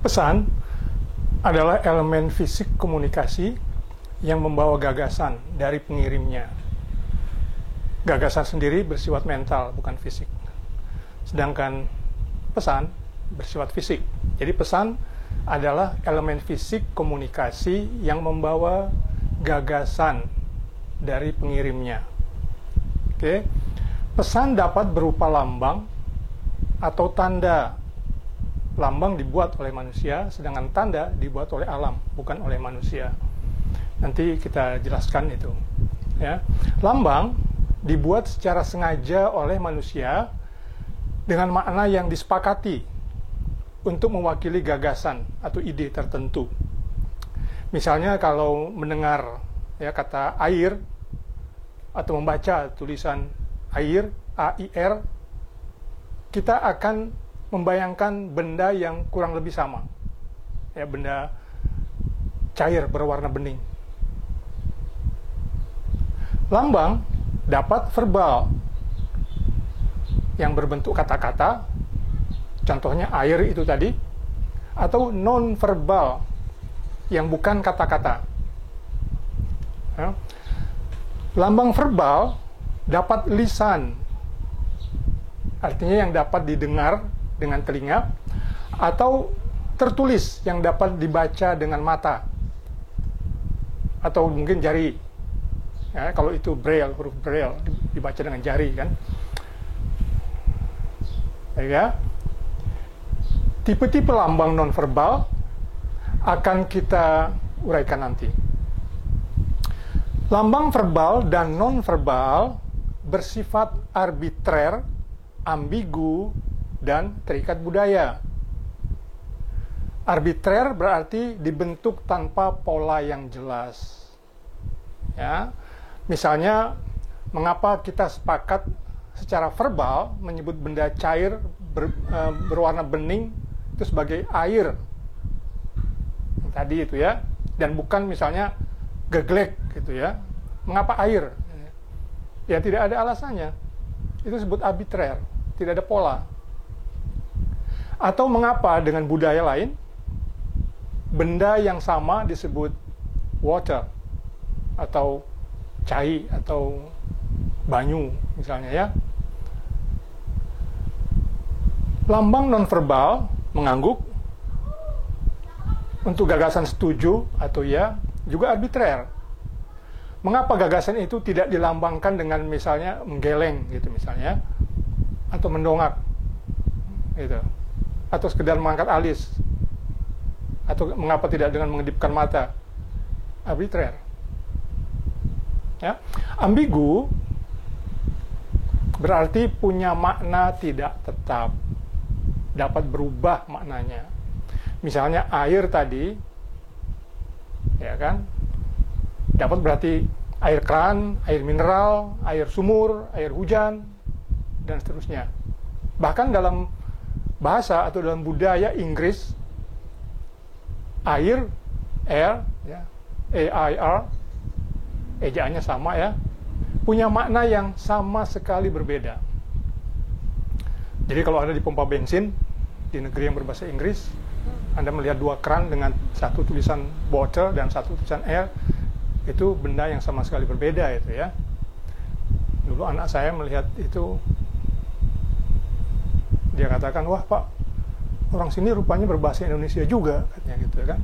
Pesan adalah elemen fisik komunikasi yang membawa gagasan dari pengirimnya. Gagasan sendiri bersifat mental, bukan fisik. Sedangkan pesan bersifat fisik. Jadi pesan adalah elemen fisik komunikasi yang membawa gagasan dari pengirimnya. Oke. Pesan dapat berupa lambang atau tanda. Lambang dibuat oleh manusia, sedangkan tanda dibuat oleh alam, bukan oleh manusia. Nanti kita jelaskan itu. Ya. Lambang dibuat secara sengaja oleh manusia dengan makna yang disepakati untuk mewakili gagasan atau ide tertentu. Misalnya kalau mendengar ya kata air atau membaca tulisan air, AIR, kita akan membayangkan benda yang kurang lebih sama. Ya, benda cair berwarna bening. Lambang dapat verbal yang berbentuk kata-kata, contohnya air itu tadi, atau non-verbal yang bukan kata-kata. Ya. Lambang verbal dapat lisan, artinya yang dapat didengar dengan telinga, atau tertulis yang dapat dibaca dengan mata, atau mungkin jari. Ya, kalau itu braille, huruf braille dibaca dengan jari kan. Ya. Tipe-tipe lambang nonverbal akan kita uraikan nanti. Lambang verbal dan nonverbal bersifat arbitrer, ambigu, dan terikat budaya. Arbitrer berarti dibentuk tanpa pola yang jelas. Ya. Misalnya, mengapa kita sepakat secara verbal menyebut benda cair berwarna bening itu sebagai air. Tadi itu ya, dan bukan misalnya geglek gitu ya. Mengapa air? Ya tidak ada alasannya. Itu disebut arbitrer, tidak ada pola. Atau mengapa dengan budaya lain benda yang sama disebut water atau cai atau banyu misalnya ya. Lambang nonverbal mengangguk untuk gagasan setuju atau ya juga arbitrer. Mengapa gagasan itu tidak dilambangkan dengan misalnya menggeleng gitu misalnya, atau mendongak gitu, atau sekedar mengangkat alis, atau mengapa tidak dengan mengedipkan mata? Arbitrer. Ya. Ambigu berarti punya makna tidak tetap, dapat berubah maknanya. Misalnya air tadi, ya kan, dapat berarti air keran, air mineral, air sumur, air hujan, dan seterusnya. Bahkan dalam bahasa atau dalam budaya Inggris, air, air, ya, A-I-R, ejaannya sama ya, punya makna yang sama sekali berbeda. Jadi kalau ada di pompa bensin di negeri yang berbahasa Inggris, Anda melihat dua keran dengan satu tulisan water dan satu tulisan air, itu benda yang sama sekali berbeda itu ya. Dulu anak saya melihat itu, dia katakan, wah Pak, orang sini rupanya berbahasa Indonesia juga, katanya gitu kan.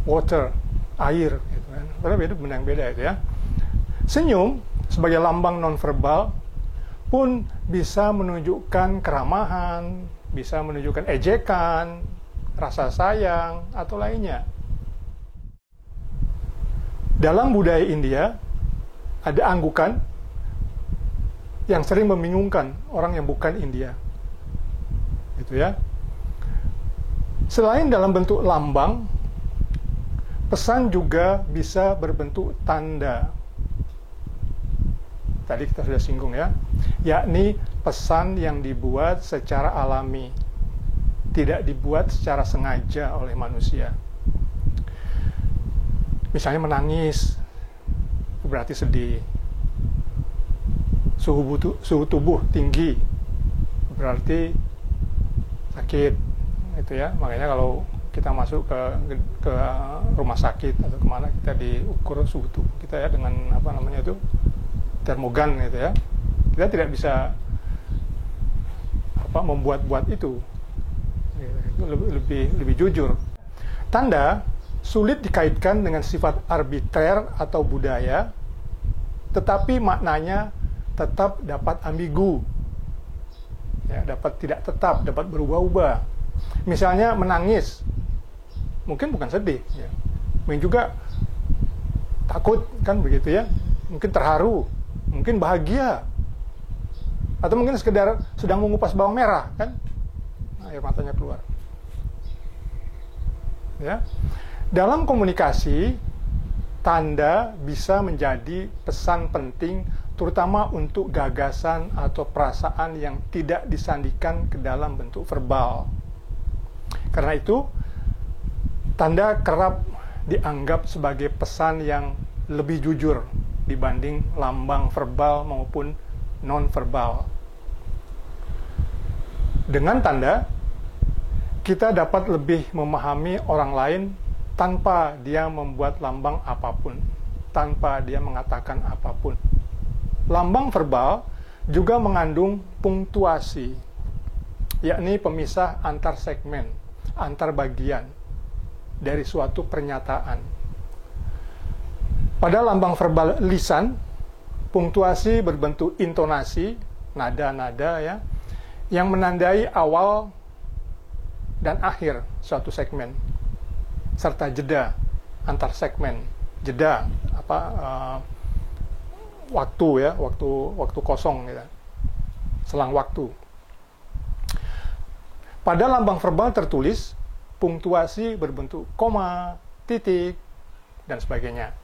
Water, air, gitu kan. Padahal itu benda yang beda itu ya. Senyum sebagai lambang nonverbal pun bisa menunjukkan keramahan, bisa menunjukkan ejekan, rasa sayang, atau lainnya. Dalam budaya India, ada anggukan yang sering membingungkan orang yang bukan India. Gitu ya. Selain dalam bentuk lambang, pesan juga bisa berbentuk tanda. Tadi kita sudah singgung ya, yakni pesan yang dibuat secara alami, tidak dibuat secara sengaja oleh manusia. Misalnya menangis, berarti sedih. Suhu tubuh tinggi, berarti sakit. gitu ya. Makanya kalau kita masuk ke rumah sakit atau kemana, kita diukur suhu tubuh kita ya dengan apa namanya itu, termogan gitu ya. Kita tidak bisa membuat-buat itu. Itu lebih jujur. Tanda sulit dikaitkan dengan sifat arbitrer atau budaya, tetapi maknanya tetap dapat ambigu. Ya, dapat tidak tetap, dapat berubah-ubah. Misalnya menangis, mungkin bukan sedih, ya. Mungkin juga takut, kan begitu ya. Mungkin terharu, mungkin bahagia, atau mungkin sekedar sedang mengupas bawang merah, kan, air matanya keluar. Ya, dalam komunikasi, tanda bisa menjadi pesan penting, terutama untuk gagasan atau perasaan yang tidak disandikan ke dalam bentuk verbal. Karena itu, tanda kerap dianggap sebagai pesan yang lebih jujur dibanding lambang verbal maupun non-verbal. Dengan tanda, kita dapat lebih memahami orang lain tanpa dia membuat lambang apapun, tanpa dia mengatakan apapun. Lambang verbal juga mengandung punktuasi, yakni pemisah antar segmen, antar bagian dari suatu pernyataan. Pada lambang verbal lisan, punktuasi berbentuk intonasi, nada-nada ya, yang menandai awal dan akhir suatu segmen, serta jeda antar segmen, jeda waktu ya, waktu kosong ya, selang waktu. Pada lambang verbal tertulis, punktuasi berbentuk koma, titik, dan sebagainya.